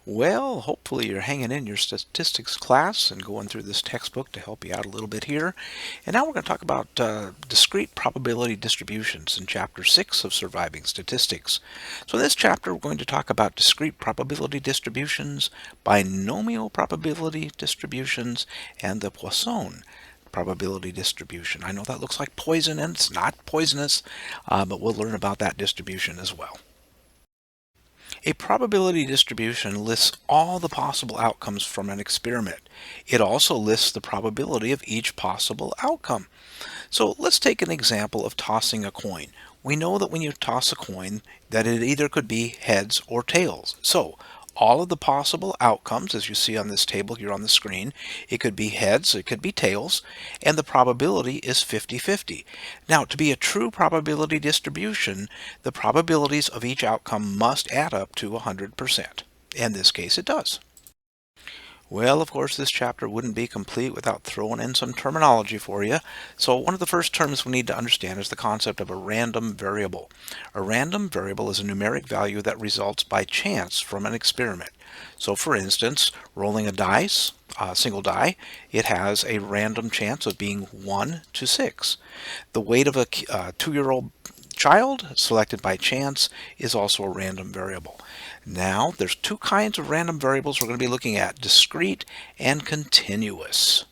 Well, hopefully you're hanging in your statistics class and going through this textbook to help you out a little bit here. And now we're going to talk about discrete probability distributions in Chapter 6 of Surviving Statistics. So in this chapter, we're going to talk about discrete probability distributions, binomial probability distributions, and the Poisson probability distribution. I know that looks like poison, and it's not poisonous, but we'll learn about that distribution as well. A probability distribution lists all the possible outcomes from an experiment. It also lists the probability of each possible outcome. So let's take an example of tossing a coin. We know that when you toss a coin that it either could be heads or tails. So all of the possible outcomes, as you see on this table here on the screen, it could be heads, it could be tails, and the probability is 50-50. Now, to be a true probability distribution, the probabilities of each outcome must add up to 100%. In this case, it does. Well, of course, this chapter wouldn't be complete without throwing in some terminology for you. So one of the first terms we need to understand is the concept of a random variable. A random variable is a numeric value that results by chance from an experiment. So for instance, rolling a dice, a single die, it has a random chance of being 1 to 6. The weight of a 2-year-old child selected by chance is also a random variable. Now, there's two kinds of random variables we're going to be looking at, discrete and continuous.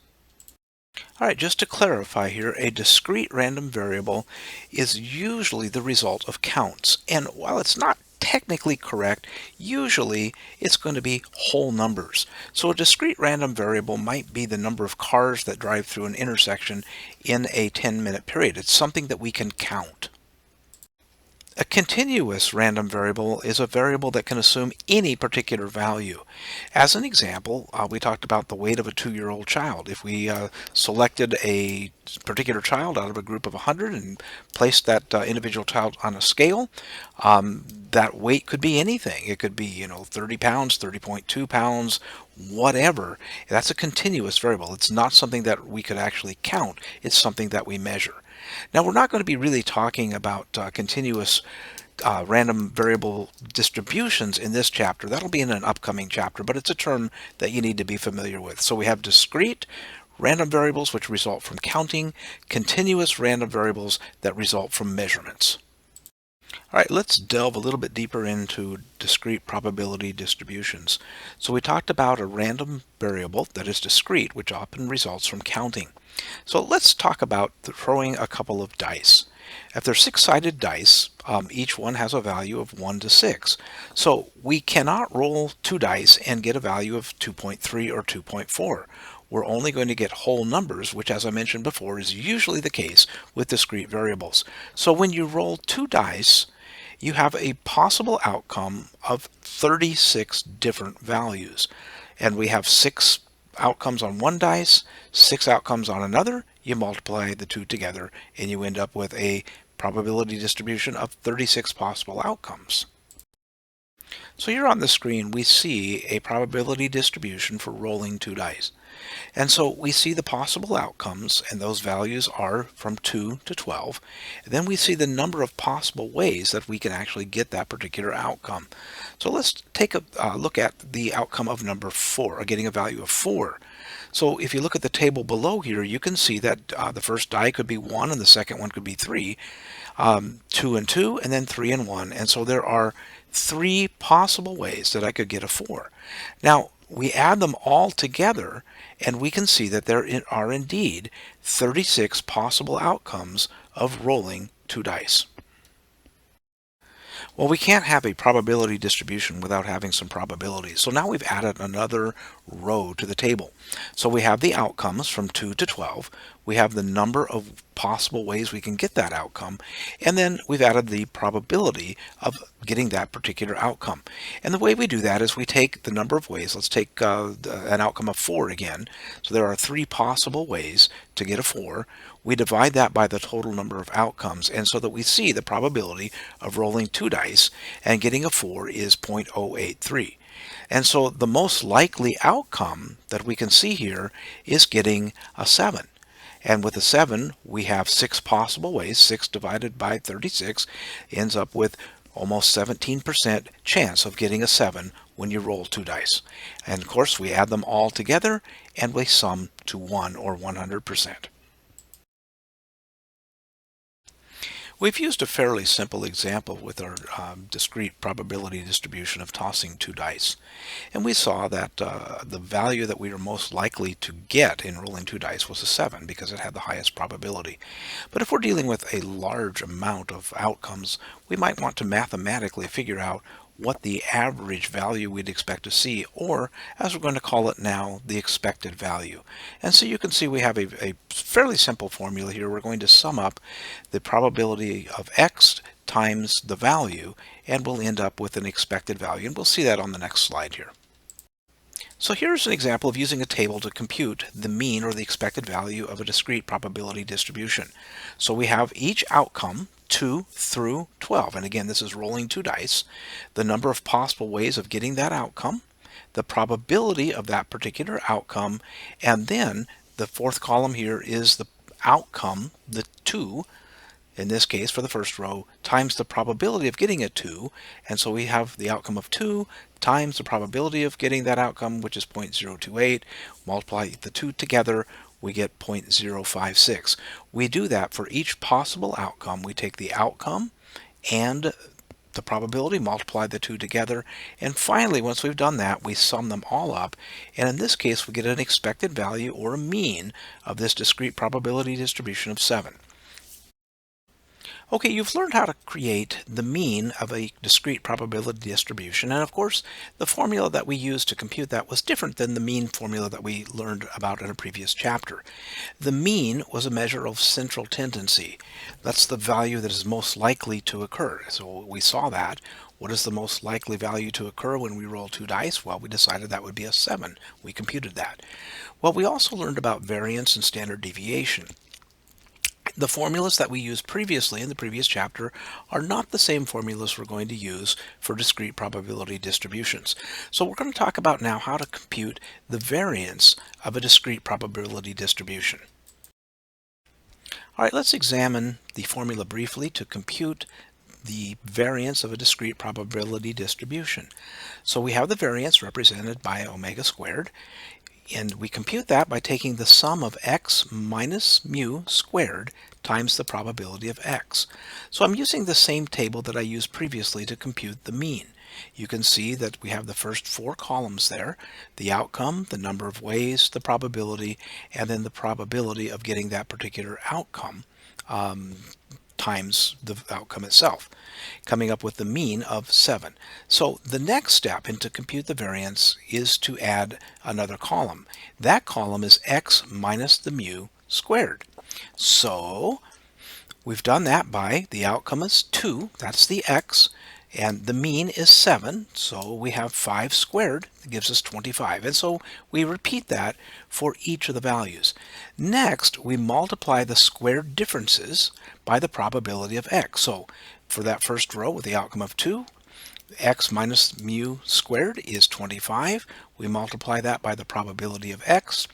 All right, just to clarify here, a discrete random variable is usually the result of counts. And while it's not technically correct, usually it's going to be whole numbers. So a discrete random variable might be the number of cars that drive through an intersection in a 10-minute period. It's something that we can count. A continuous random variable is a variable that can assume any particular value. As an example, we talked about the weight of a 2-year-old child. If we selected a particular child out of a group of 100 and placed that individual child on a scale, that weight could be anything. It could be, 30 pounds, 30.2 pounds, whatever. That's a continuous variable. It's not something that we could actually count. It's something that we measure. Now, we're not going to be really talking about continuous random variable distributions in this chapter. That'll be in an upcoming chapter, but it's a term that you need to be familiar with. So we have discrete random variables which result from counting, continuous random variables that result from measurements. All right, let's delve a little bit deeper into discrete probability distributions. So we talked about a random variable that is discrete, which often results from counting. So let's talk about throwing a couple of dice. If they're 6-sided dice, each one has a value of 1 to 6. So we cannot roll 2 dice and get a value of 2.3 or 2.4. We're only going to get whole numbers, which, as I mentioned before, is usually the case with discrete variables. So when you roll 2 dice, you have a possible outcome of 36 different values. And we have 6 outcomes on one dice, 6 outcomes on another. You multiply the two together and you end up with a probability distribution of 36 possible outcomes. So here on the screen we see a probability distribution for rolling 2 dice. And so we see the possible outcomes, and those values are from 2 to 12. And then we see the number of possible ways that we can actually get that particular outcome. So let's take a look at the outcome of number 4, or getting a value of 4. So if you look at the table below here, you can see that the first die could be 1 and the second one could be 3, 2 and 2, and then 3 and 1. And so there are 3 possible ways that I could get a 4. Now, we add them all together and we can see that there are indeed 36 possible outcomes of rolling 2 dice. Well, we can't have a probability distribution without having some probabilities. So now we've added another row to the table. So we have the outcomes from 2 to 12. We have the number of possible ways we can get that outcome. And then we've added the probability of getting that particular outcome. And the way we do that is we take the number of ways. Let's take an outcome of 4 again. So there are 3 possible ways to get a 4. We divide that by the total number of outcomes, and so that we see the probability of rolling 2 dice and getting a 4 is 0.083. And so the most likely outcome that we can see here is getting a 7. And with a 7, we have 6 possible ways. 6 divided by 36 ends up with almost 17% chance of getting a 7 when you roll 2 dice. And of course, we add them all together and we sum to 1 or 100%. We've used a fairly simple example with our discrete probability distribution of tossing 2 dice. And we saw that the value that we were most likely to get in rolling 2 dice was a 7 because it had the highest probability. But if we're dealing with a large amount of outcomes, we might want to mathematically figure out what the average value we'd expect to see, or as we're going to call it now, the expected value. And so you can see we have a fairly simple formula here. We're going to sum up the probability of x times the value, and we'll end up with an expected value. And we'll see that on the next slide here. So here's an example of using a table to compute the mean or the expected value of a discrete probability distribution. So we have each outcome 2 through 12. And again, this is rolling 2 dice. The number of possible ways of getting that outcome, the probability of that particular outcome, and then the fourth column here is the outcome, the 2, in this case for the first row, times the probability of getting a 2. And so we have the outcome of 2 times the probability of getting that outcome, which is 0.028. Multiply the 2 together, we get 0.056. We do that for each possible outcome. We take the outcome and the probability, multiply the 2 together, and finally, once we've done that, we sum them all up, and in this case we get an expected value or a mean of this discrete probability distribution of 7. Okay, you've learned how to create the mean of a discrete probability distribution, and of course the formula that we used to compute that was different than the mean formula that we learned about in a previous chapter. The mean was a measure of central tendency. That's the value that is most likely to occur. So we saw that. What is the most likely value to occur when we roll 2 dice? Well, we decided that would be a 7. We computed that. Well, we also learned about variance and standard deviation. The formulas that we used previously in the previous chapter are not the same formulas we're going to use for discrete probability distributions. So we're going to talk about now how to compute the variance of a discrete probability distribution. All right, let's examine the formula briefly to compute the variance of a discrete probability distribution. So we have the variance represented by omega squared. And we compute that by taking the sum of x minus mu squared times the probability of x. So I'm using the same table that I used previously to compute the mean. You can see that we have the first 4 columns there, the outcome, the number of ways, the probability, and then the probability of getting that particular outcome times the outcome itself, coming up with the mean of 7. So the next step in to compute the variance is to add another column. That column is x minus the mu squared. So we've done that by the outcome is 2, that's the x, and the mean is 7, so we have 5 squared, that gives us 25. And so we repeat that for each of the values. Next, we multiply the squared differences by the probability of x. So for that first row with the outcome of 2, x minus mu squared is 25. We multiply that by the probability of x,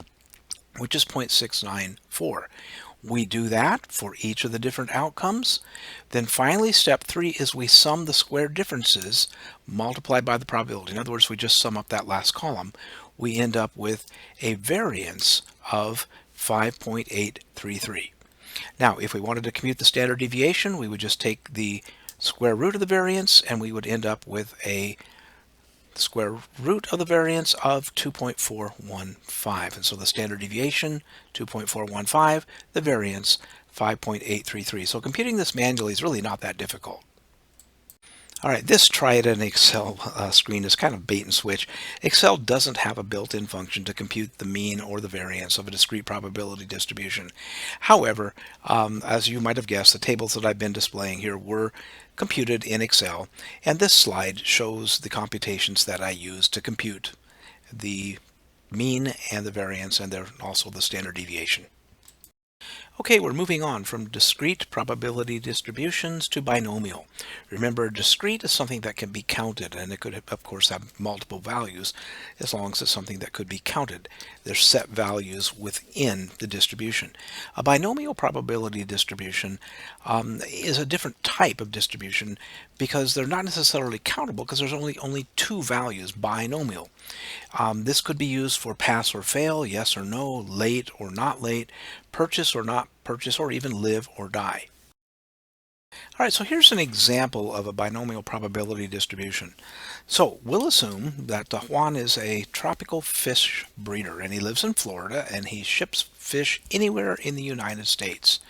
which is 0.694. We do that for each of the different outcomes. Then finally, step 3 is we sum the squared differences multiplied by the probability. In other words, we just sum up that last column. We end up with a variance of 5.833. Now, if we wanted to compute the standard deviation, we would just take the square root of the variance, and we would end up with a square root of the variance of 2.415. And so the standard deviation, 2.415, the variance, 5.833. So computing this manually is really not that difficult. All right, this try it in Excel screen is kind of bait and switch. Excel doesn't have a built-in function to compute the mean or the variance of a discrete probability distribution. However, as you might have guessed, the tables that I've been displaying here were computed in Excel, and this slide shows the computations that I used to compute the mean and the variance, and also the standard deviation. Okay, we're moving on from discrete probability distributions to binomial. Remember, discrete is something that can be counted, and it could, of course, have multiple values as long as it's something that could be counted. There's set values within the distribution. A binomial probability distribution is a different type of distribution because they're not necessarily countable because there's only two values, binomial. This could be used for pass or fail, yes or no, late or not late, purchase or not purchase, or even live or die. All right, so here's an example of a binomial probability distribution. So we'll assume that Juan is a tropical fish breeder and he lives in Florida and he ships fish anywhere in the United States.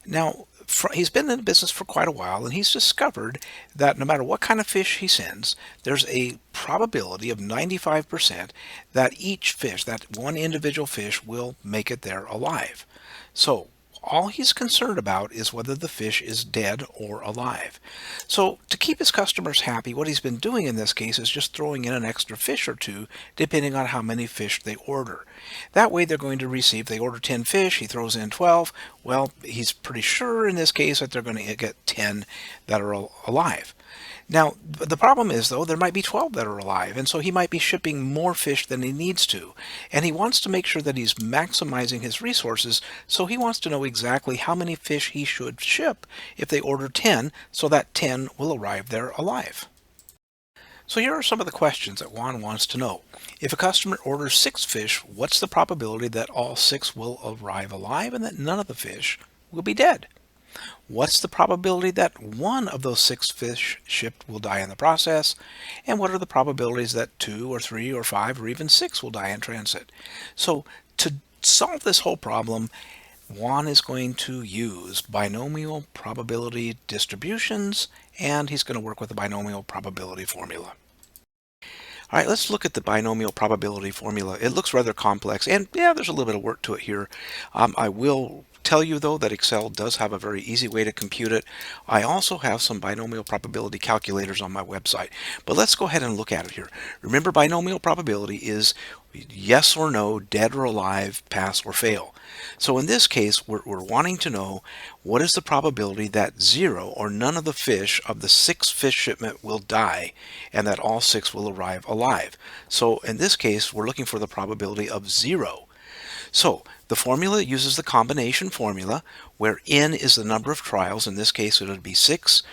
Now, he's been in the business for quite a while and he's discovered that no matter what kind of fish he sends, there's a probability of 95% that each fish, that one individual fish, will make it there alive. So all he's concerned about is whether the fish is dead or alive. So to keep his customers happy, what he's been doing in this case is just throwing in an extra fish or two, depending on how many fish they order. That way they're going to receive, they order 10 fish, he throws in 12. Well, he's pretty sure in this case that they're going to get 10 that are alive. Now, the problem is, though, there might be 12 that are alive, and so he might be shipping more fish than he needs to. And he wants to make sure that he's maximizing his resources, so he wants to know exactly how many fish he should ship if they order 10, so that 10 will arrive there alive. So here are some of the questions that Juan wants to know. If a customer orders 6 fish, what's the probability that all 6 will arrive alive and that none of the fish will be dead? What's the probability that one of those 6 fish shipped will die in the process? And what are the probabilities that 2 or 3 or 5 or even 6 will die in transit? So to solve this whole problem, Juan is going to use binomial probability distributions, and he's going to work with the binomial probability formula. All right, let's look at the binomial probability formula. It looks rather complex, and yeah, there's a little bit of work to it here. I will tell you, though, that Excel does have a very easy way to compute it. I also have some binomial probability calculators on my website, but let's go ahead and look at it here. Remember, binomial probability is yes or no, dead or alive, pass or fail. So in this case, we're wanting to know what is the probability that 0 or none of the fish of the 6 fish shipment will die and that all 6 will arrive alive. So in this case, we're looking for the probability of 0. So the formula uses the combination formula where n is the number of trials. In this case, it would be 6.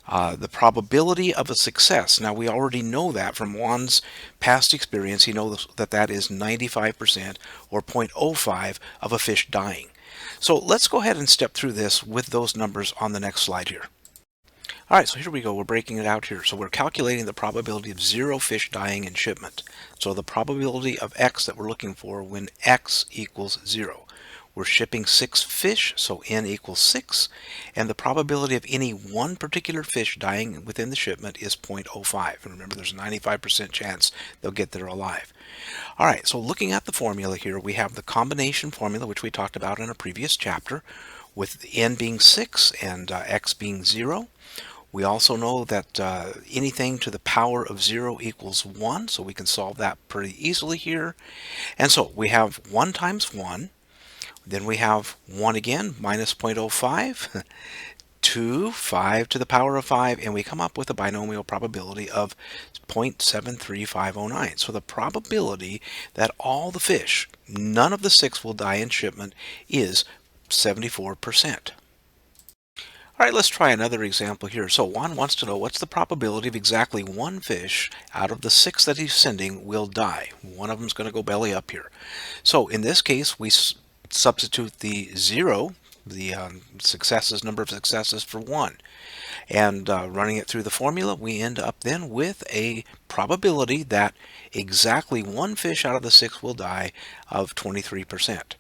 The probability of a success. Now we already know that from Juan's past experience. He knows that that is 95% or 0.05 of a fish dying. So let's go ahead and step through this with those numbers on the next slide here. All right, so here we go. We're breaking it out here. So we're calculating the probability of 0 fish dying in shipment. So the probability of x that we're looking for when x equals 0. We're shipping 6 fish, so n equals 6, and the probability of any one particular fish dying within the shipment is 0.05. And remember, there's a 95% chance they'll get there alive. All right, so looking at the formula here, we have the combination formula, which we talked about in a previous chapter, with n being 6 and x being 0. We also know that anything to the power of 0 equals 1, so we can solve that pretty easily here. And so we have 1 times 1. Then we have 1 again, minus 0.05, 2, 5 to the power of 5, and we come up with a binomial probability of 0.73509. So the probability that all the fish, none of the 6 will die in shipment, is 74%. All right, let's try another example here. So Juan wants to know what's the probability of exactly 1 fish out of the 6 that he's sending will die. One of them is going to go belly up here. So in this case, we substitute the 0, the number of successes for 1. And running it through the formula, we end up then with a probability that exactly 1 fish out of the 6 will die of 23%.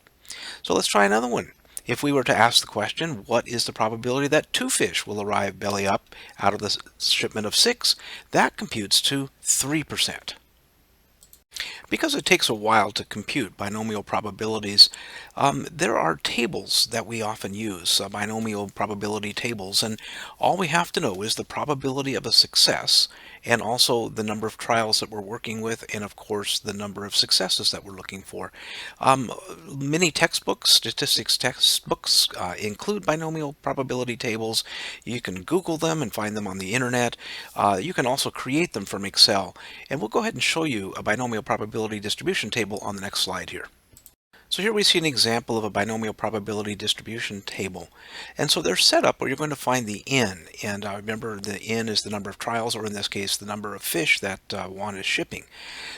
So let's try another one. If we were to ask the question, what is the probability that 2 fish will arrive belly up out of the shipment of 6? That computes to 3%. Because it takes a while to compute binomial probabilities, there are tables that we often use, binomial probability tables, and all we have to know is the probability of a success and also the number of trials that we're working with, and of course the number of successes that we're looking for. Um, Many textbooks, statistics textbooks, include binomial probability tables. You can Google them and find them on the internet. You can also create them from Excel, and we'll go ahead and show you a binomial probability distribution table on the next slide here. So here we see an example of a binomial probability distribution table. And so they're set up where you're going to find the n. And remember, the n is the number of trials, or in this case, the number of fish that one is shipping.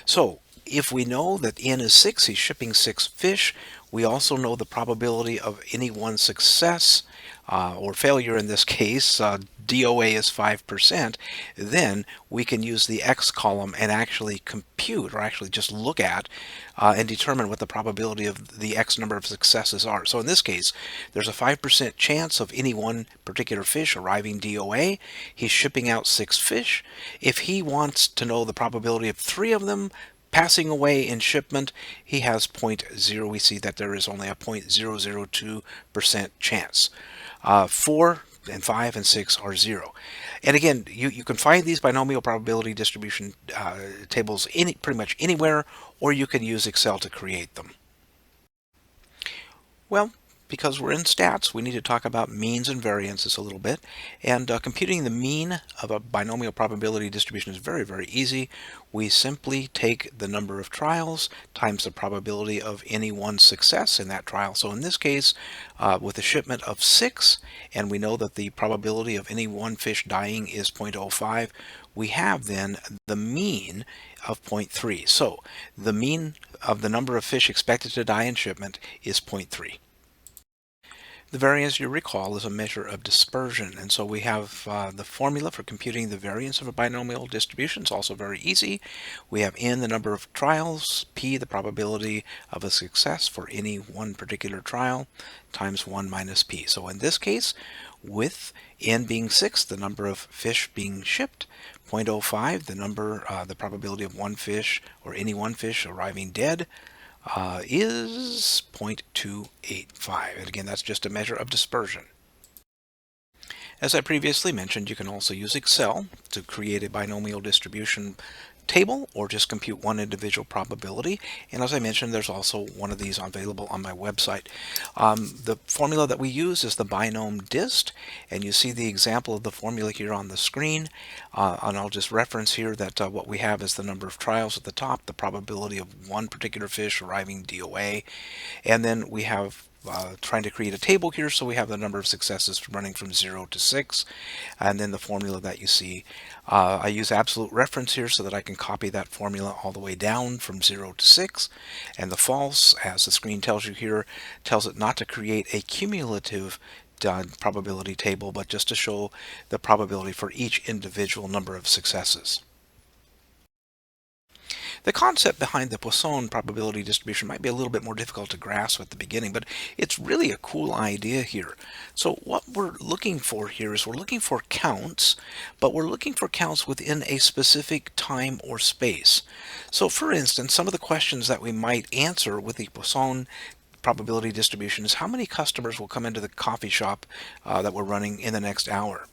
So if we know that n is 6, he's shipping 6 fish. We also know the probability of any one success or failure in this case. DOA is 5%. Then we can use the X column and actually compute, or actually just look at and determine what the probability of the X number of successes are. So in this case, there's a 5% chance of any one particular fish arriving DOA. He's shipping out 6 fish. If he wants to know the probability of 3 of them passing away in shipment, he has 0.0. We see that there is only a 0.002% chance. 4 and 5 and 6 are 0. And again, you can find these binomial probability distribution tables pretty much anywhere, or you can use Excel to create them. Well, because we're in stats, we need to talk about means and variances a little bit. And computing the mean of a binomial probability distribution is very, very easy. We simply take the number of trials times the probability of any one success in that trial. So in this case, with a shipment of 6, and we know that the probability of any one fish dying is 0.05, we have then the mean of 0.3. So the mean of the number of fish expected to die in shipment is 0.3. The variance, you recall, is a measure of dispersion, and so we have the formula for computing the variance of a binomial distribution. It's also very easy. We have n, the number of trials, p, the probability of a success for any one particular trial, times 1 minus p. So in this case, with n being 6, the number of fish being shipped, 0.05, the probability of one fish or any one fish arriving dead, is 0.285. And again, that's just a measure of dispersion. As I previously mentioned, you can also use Excel to create a binomial distribution table or just compute one individual probability. And as I mentioned, there's also one of these available on my website. The formula that we use is the binom dist, and you see the example of the formula here on the screen. And I'll just reference here that what we have is the number of trials at the top, the probability of one particular fish arriving DOA, and then we have trying to create a table here, so we have the number of successes running from 0 to 6, and then the formula that you see. I use absolute reference here so that I can copy that formula all the way down from 0 to 6, and the false, as the screen tells you here, tells it not to create a cumulative probability table, but just to show the probability for each individual number of successes. The concept behind the Poisson probability distribution might be a little bit more difficult to grasp at the beginning, but it's really a cool idea here. So what we're looking for here is we're looking for counts, but we're looking for counts within a specific time or space. So for instance, some of the questions that we might answer with the Poisson probability distribution is how many customers will come into the coffee shop that we're running in the next hour?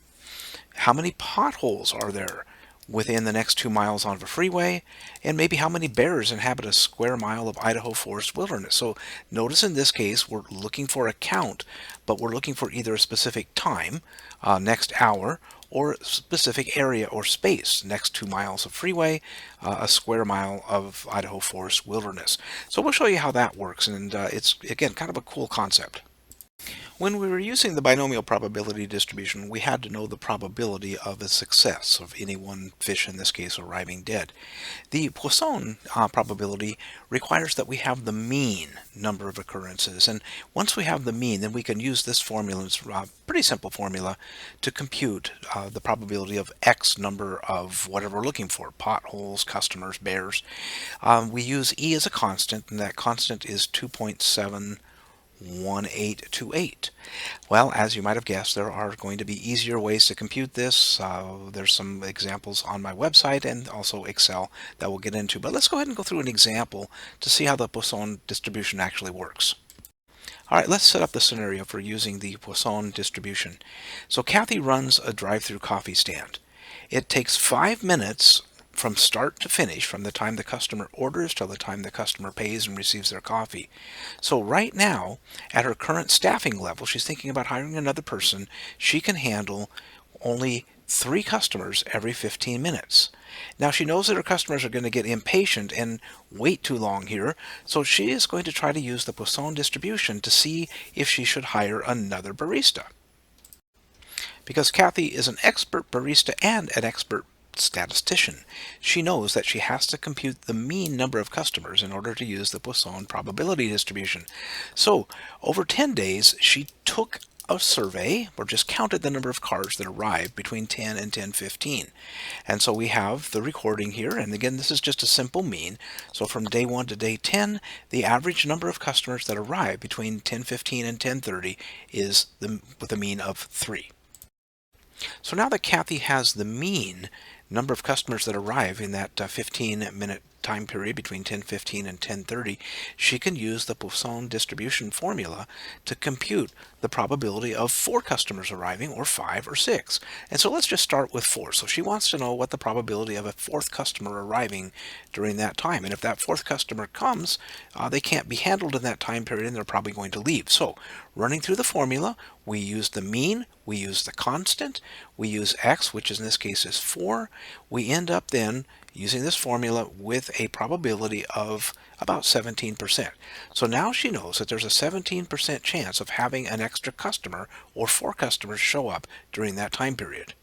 How many potholes are there within the next 2 miles on the freeway, and maybe how many bears inhabit a square mile of Idaho forest wilderness. So notice in this case we're looking for a count, but we're looking for either a specific time, next hour, or a specific area or space, next 2 miles of freeway, a square mile of Idaho forest wilderness. So we'll show you how that works, and it's again kind of a cool concept. When we were using the binomial probability distribution, we had to know the probability of a success of any one fish, in this case, arriving dead. The Poisson probability requires that we have the mean number of occurrences. And once we have the mean, then we can use this formula, it's a pretty simple formula, to compute the probability of X number of whatever we're looking for, potholes, customers, bears. We use E as a constant, and that constant is 2.71828. Well, as you might have guessed, there are going to be easier ways to compute this. There's some examples on my website and also Excel that we'll get into. But let's go ahead and go through an example to see how the Poisson distribution actually works. All right, let's set up the scenario for using the Poisson distribution. So Kathy runs a drive-through coffee stand, It takes 5 minutes from start to finish, from the time the customer orders till the time the customer pays and receives their coffee. So right now, at her current staffing level, she's thinking about hiring another person. She can handle only 3 customers every 15 minutes. Now she knows that her customers are going to get impatient and wait too long here, so she is going to try to use the Poisson distribution to see if she should hire another barista. Because Kathy is an expert barista and an expert statistician, she knows that she has to compute the mean number of customers in order to use the Poisson probability distribution. So, over 10 days, she took a survey, or just counted the number of cars that arrived between 10 and 10:15. And so we have the recording here, and again, this is just a simple mean. So from day 1 to day 10, the average number of customers that arrive between 10:15 and 10:30 is with a mean of 3. So now that Kathy has the mean number of customers that arrive in that 15-minute time period between 10:15 and 10:30, she can use the Poisson distribution formula to compute the probability of 4 customers arriving, or 5 or 6. And so let's just start with 4. So she wants to know what the probability of a 4th customer arriving during that time. And if that 4th customer comes, they can't be handled in that time period and they're probably going to leave. So running through the formula, we use the mean, we use the constant, we use x, which in this case is 4. We end up then using this formula with a probability of about 17%. So now she knows that there's a 17% chance of having an extra customer, or 4 customers, show up during that time period.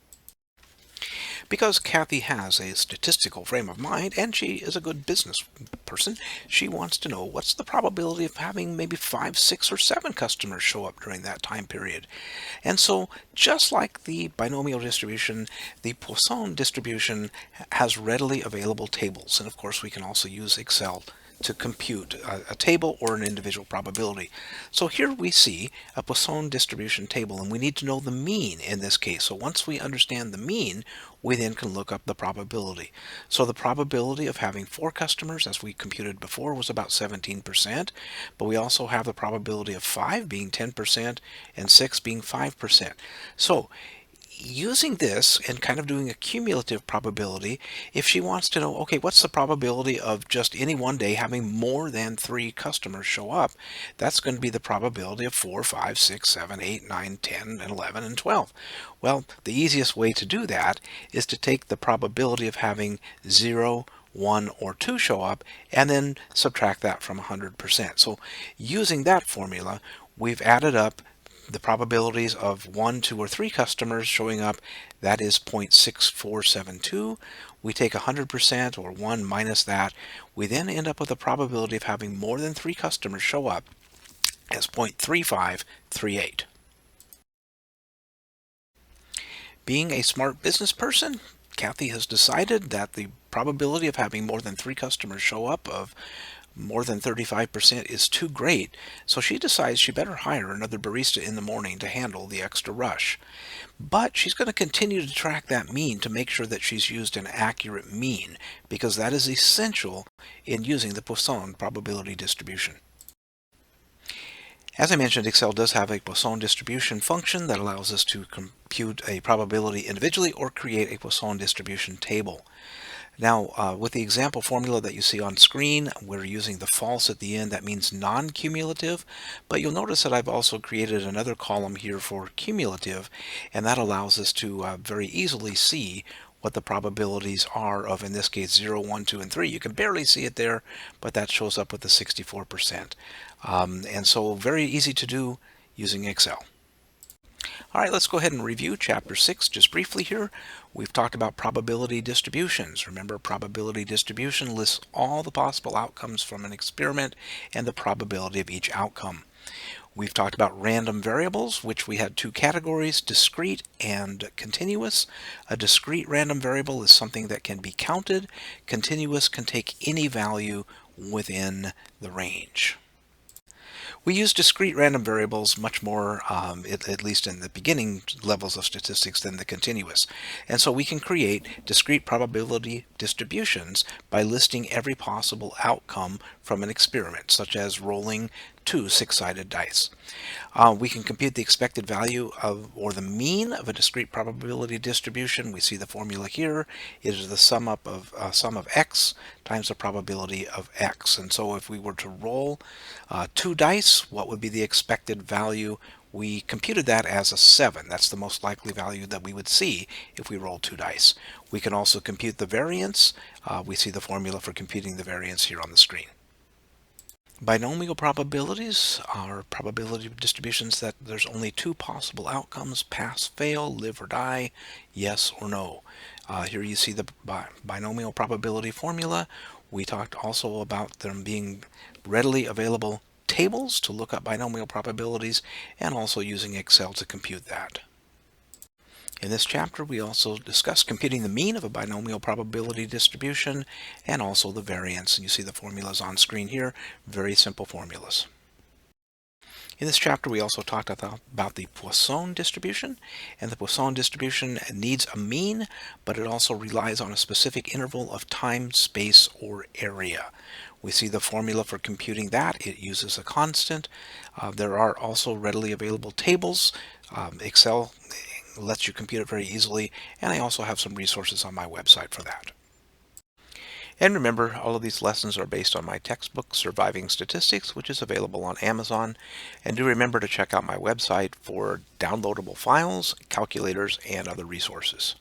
Because Kathy has a statistical frame of mind and she is a good business person, she wants to know what's the probability of having maybe 5, 6, or 7 customers show up during that time period. And so, just like the binomial distribution, the Poisson distribution has readily available tables. And of course, we can also use Excel to compute a table or an individual probability. So here we see a Poisson distribution table, and we need to know the mean in this case. So once we understand the mean, we then can look up the probability. So the probability of having 4 customers, as we computed before, was about 17%, but we also have the probability of 5 being 10% and 6 being 5%. So using this and kind of doing a cumulative probability, if she wants to know, okay, what's the probability of just any one day having more than 3 customers show up, that's going to be the probability of 4, 5, 6, 7, 8, 9, 10, and 11, and 12. Well, the easiest way to do that is to take the probability of having 0, 1, or 2 show up, and then subtract that from 100%. So using that formula, we've added up the probabilities of 1, 2, or 3 customers showing up. That is 0.6472. We take 100%, or 1 minus that. We then end up with a probability of having more than 3 customers show up as 0.3538. Being a smart business person, Kathy has decided that the probability of having more than 3 customers show up of more than 35% is too great, so she decides she better hire another barista in the morning to handle the extra rush. But she's going to continue to track that mean to make sure that she's used an accurate mean, because that is essential in using the Poisson probability distribution. As I mentioned, Excel does have a Poisson distribution function that allows us to compute a probability individually or create a Poisson distribution table. Now, with the example formula that you see on screen, we're using the false at the end. That means non-cumulative, but you'll notice that I've also created another column here for cumulative, and that allows us to very easily see what the probabilities are of, in this case, 0, 1, 2, and 3. You can barely see it there, but that shows up with the 64%. And so very easy to do using Excel. All right, let's go ahead and review Chapter 6 just briefly here. We've talked about probability distributions. Remember, probability distribution lists all the possible outcomes from an experiment and the probability of each outcome. We've talked about random variables, which we had 2 categories, discrete and continuous. A discrete random variable is something that can be counted. Continuous can take any value within the range. We use discrete random variables much more, at least in the beginning levels of statistics, than the continuous. And so we can create discrete probability distributions by listing every possible outcome from an experiment, such as rolling two six-sided dice. We can compute the expected value of, or the mean of a discrete probability distribution. We see the formula here. It is the sum of x times the probability of x. And so if we were to roll two dice, what would be the expected value? We computed that as a 7. That's the most likely value that we would see if we roll two dice. We can also compute the variance. We see the formula for computing the variance here on the screen. Binomial probabilities are probability distributions that there's only two possible outcomes: pass, fail, live or die, yes or no. Here you see the binomial probability formula. We talked also about them being readily available tables to look up binomial probabilities, and also using Excel to compute that. In this chapter, we also discussed computing the mean of a binomial probability distribution and also the variance. And you see the formulas on screen here, very simple formulas. In this chapter, we also talked about the Poisson distribution. And the Poisson distribution needs a mean, but it also relies on a specific interval of time, space, or area. We see the formula for computing that. It uses a constant. There are also readily available tables. Excel lets you compute it very easily, and I also have some resources on my website for that. And remember, all of these lessons are based on my textbook, Surviving Statistics, which is available on Amazon. And do remember to check out my website for downloadable files, calculators, and other resources.